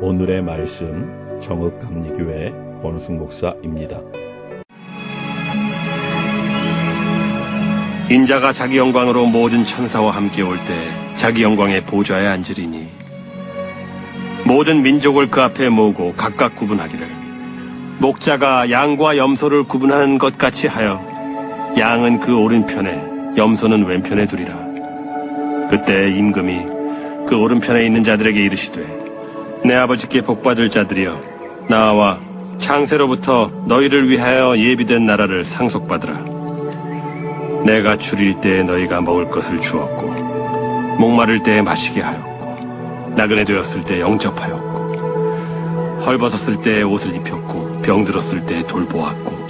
오늘의 말씀 정읍감리교회 권우승 목사입니다. 인자가 자기 영광으로 모든 천사와 함께 올 때 자기 영광의 보좌에 앉으리니 모든 민족을 그 앞에 모으고 각각 구분하기를 목자가 양과 염소를 구분하는 것 같이 하여 양은 그 오른편에 염소는 왼편에 두리라. 그때 임금이 그 오른편에 있는 자들에게 이르시되 내 아버지께 복받을 자들이여 나와 창세로부터 너희를 위하여 예비된 나라를 상속받으라. 내가 줄일 때에 너희가 먹을 것을 주었고 목마를 때에 마시게 하였고 나그네 되었을 때에 영접하였고 헐벗었을 때에 옷을 입혔고 병들었을 때에 돌보았고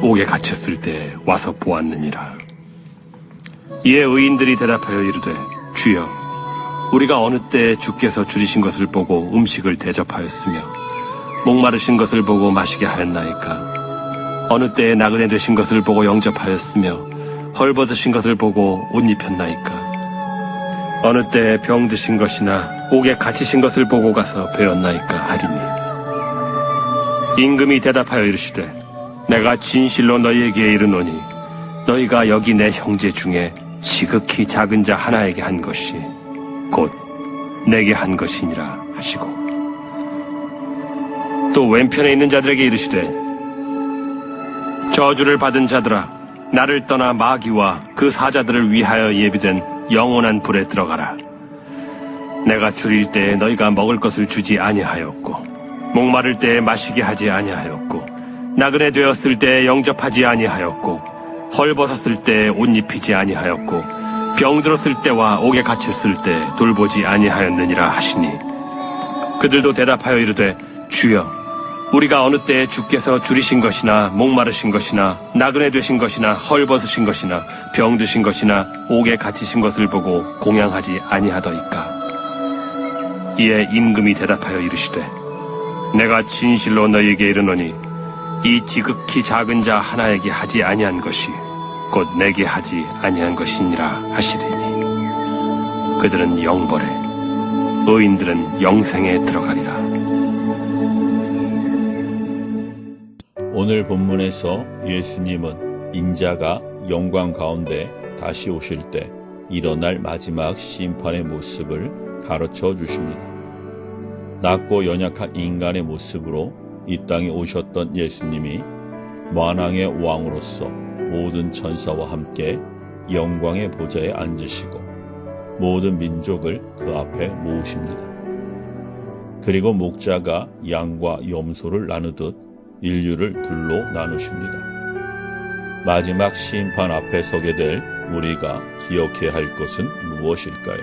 옥에 갇혔을 때에 와서 보았느니라. 이에 의인들이 대답하여 이르되 주여 우리가 어느 때에 주께서 줄이신 것을 보고 음식을 대접하였으며 목마르신 것을 보고 마시게 하였나이까. 어느 때에 나그네 되신 것을 보고 영접하였으며 헐벗으신 것을 보고 옷 입혔나이까. 어느 때에 병드신 것이나 옥에 갇히신 것을 보고 가서 배웠나이까 하리니. 임금이 대답하여 이르시되 내가 진실로 너희에게 이르노니 너희가 여기 내 형제 중에 지극히 작은 자 하나에게 한 것이 곧 내게 한 것이니라 하시고 또 왼편에 있는 자들에게 이르시되 저주를 받은 자들아 나를 떠나 마귀와 그 사자들을 위하여 예비된 영원한 불에 들어가라. 내가 줄일 때에 너희가 먹을 것을 주지 아니하였고 목마를 때에 마시게 하지 아니하였고 나그네 되었을 때에 영접하지 아니하였고 헐벗었을 때에 옷 입히지 아니하였고 병들었을 때와 옥에 갇혔을 때 돌보지 아니하였느니라 하시니 그들도 대답하여 이르되 주여 우리가 어느 때에 주께서 줄이신 것이나 목마르신 것이나 나그네 되신 것이나 헐벗으신 것이나 병드신 것이나 옥에 갇히신 것을 보고 공양하지 아니하더이까. 이에 임금이 대답하여 이르시되 내가 진실로 너희에게 이르노니 이 지극히 작은 자 하나에게 하지 아니한 것이 곧 내게 하지 아니한 것이니라 하시리니 그들은 영벌에 의인들은 영생에 들어가리라. 오늘 본문에서 예수님은 인자가 영광 가운데 다시 오실 때 일어날 마지막 심판의 모습을 가르쳐 주십니다. 낮고 연약한 인간의 모습으로 이 땅에 오셨던 예수님이 만왕의 왕으로서 모든 천사와 함께 영광의 보좌에 앉으시고 모든 민족을 그 앞에 모으십니다. 그리고 목자가 양과 염소를 나누듯 인류를 둘로 나누십니다. 마지막 심판 앞에 서게 될 우리가 기억해야 할 것은 무엇일까요?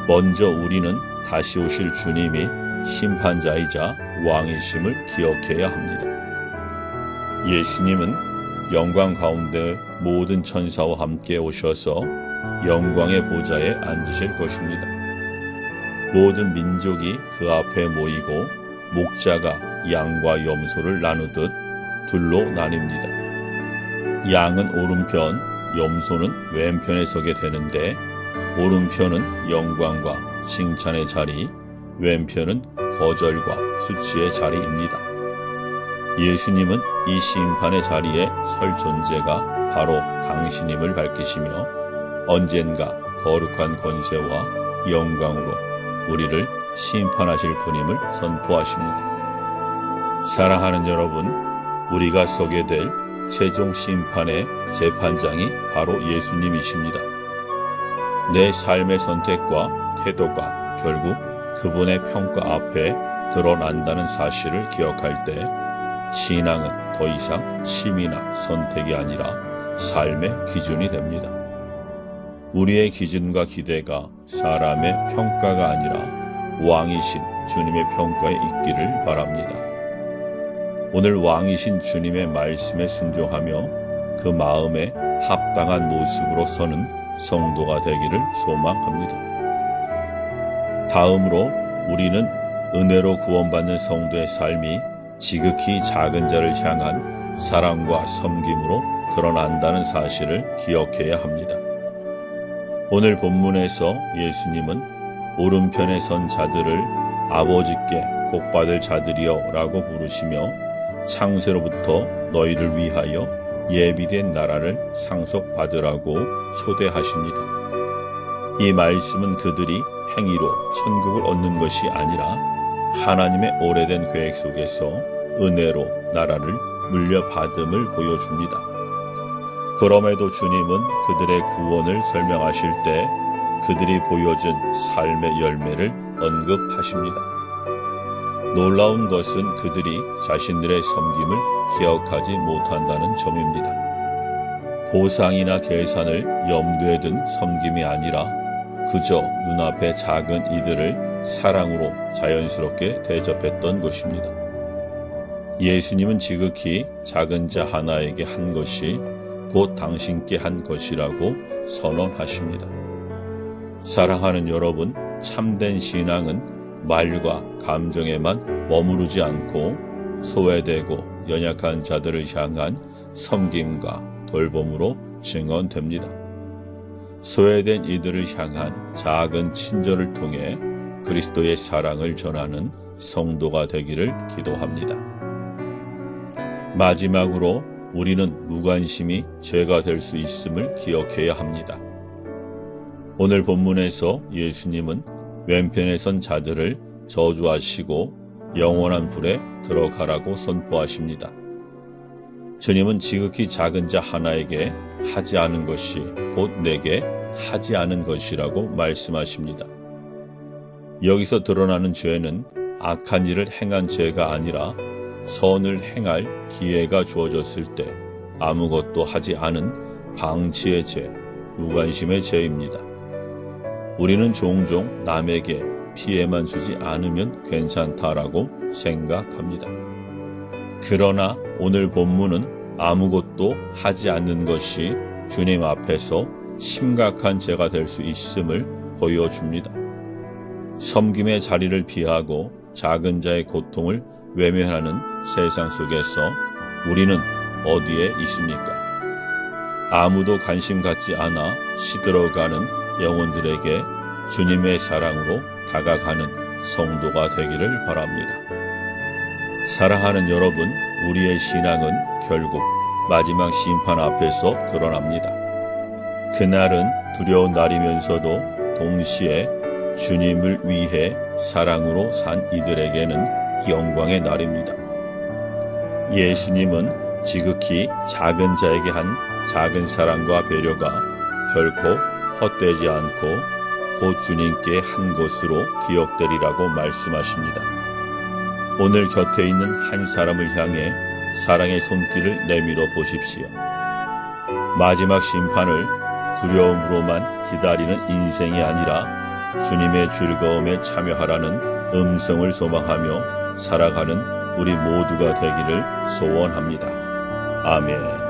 먼저 우리는 다시 오실 주님이 심판자이자 왕이심을 기억해야 합니다. 예수님은 영광 가운데 모든 천사와 함께 오셔서 영광의 보좌에 앉으실 것입니다. 모든 민족이 그 앞에 모이고 목자가 양과 염소를 나누듯 둘로 나뉩니다. 양은 오른편, 염소는 왼편에 서게 되는데 오른편은 영광과 칭찬의 자리, 왼편은 거절과 수치의 자리입니다. 예수님은 이 심판의 자리에 설 존재가 바로 당신임을 밝히시며 언젠가 거룩한 권세와 영광으로 우리를 심판하실 분임을 선포하십니다. 사랑하는 여러분, 우리가 서게 될 최종 심판의 재판장이 바로 예수님이십니다. 내 삶의 선택과 태도가 결국 그분의 평가 앞에 드러난다는 사실을 기억할 때 신앙은 더 이상 취미나 선택이 아니라 삶의 기준이 됩니다. 우리의 기준과 기대가 사람의 평가가 아니라 왕이신 주님의 평가에 있기를 바랍니다. 오늘 왕이신 주님의 말씀에 순종하며 그 마음에 합당한 모습으로 서는 성도가 되기를 소망합니다. 다음으로 우리는 은혜로 구원받는 성도의 삶이 지극히 작은 자를 향한 사랑과 섬김으로 드러난다는 사실을 기억해야 합니다. 오늘 본문에서 예수님은 오른편에 선 자들을 아버지께 복받을 자들이여 라고 부르시며 창세로부터 너희를 위하여 예비된 나라를 상속받으라고 초대하십니다. 이 말씀은 그들이 행위로 천국을 얻는 것이 아니라 하나님의 오래된 계획 속에서 은혜로 나라를 물려받음을 보여줍니다. 그럼에도 주님은 그들의 구원을 설명하실 때 그들이 보여준 삶의 열매를 언급하십니다. 놀라운 것은 그들이 자신들의 섬김을 기억하지 못한다는 점입니다. 보상이나 계산을 염두에 둔 섬김이 아니라 그저 눈앞의 작은 이들을 사랑으로 자연스럽게 대접했던 것입니다. 예수님은 지극히 작은 자 하나에게 한 것이 곧 당신께 한 것이라고 선언하십니다. 사랑하는 여러분, 참된 신앙은 말과 감정에만 머무르지 않고 소외되고 연약한 자들을 향한 섬김과 돌봄으로 증언됩니다. 소외된 이들을 향한 작은 친절을 통해 그리스도의 사랑을 전하는 성도가 되기를 기도합니다. 마지막으로 우리는 무관심이 죄가 될 수 있음을 기억해야 합니다. 오늘 본문에서 예수님은 왼편에 선 자들을 저주하시고 영원한 불에 들어가라고 선포하십니다. 주님은 지극히 작은 자 하나에게 하지 않은 것이 곧 내게 하지 않은 것이라고 말씀하십니다. 여기서 드러나는 죄는 악한 일을 행한 죄가 아니라 선을 행할 기회가 주어졌을 때 아무것도 하지 않은 방치의 죄, 무관심의 죄입니다. 우리는 종종 남에게 피해만 주지 않으면 괜찮다라고 생각합니다. 그러나 오늘 본문은 아무것도 하지 않는 것이 주님 앞에서 심각한 죄가 될 수 있음을 보여줍니다. 섬김의 자리를 피하고 작은 자의 고통을 외면하는 세상 속에서 우리는 어디에 있습니까? 아무도 관심 갖지 않아 시들어가는 영혼들에게 주님의 사랑으로 다가가는 성도가 되기를 바랍니다. 사랑하는 여러분, 우리의 신앙은 결국 마지막 심판 앞에서 드러납니다. 그날은 두려운 날이면서도 동시에 주님을 위해 사랑으로 산 이들에게는 영광의 날입니다. 예수님은 지극히 작은 자에게 한 작은 사랑과 배려가 결코 헛되지 않고 곧 주님께 한 것으로 기억되리라고 말씀하십니다. 오늘 곁에 있는 한 사람을 향해 사랑의 손길을 내밀어 보십시오. 마지막 심판을 두려움으로만 기다리는 인생이 아니라 주님의 즐거움에 참여하라는 음성을 소망하며 살아가는 우리 모두가 되기를 소원합니다. 아멘.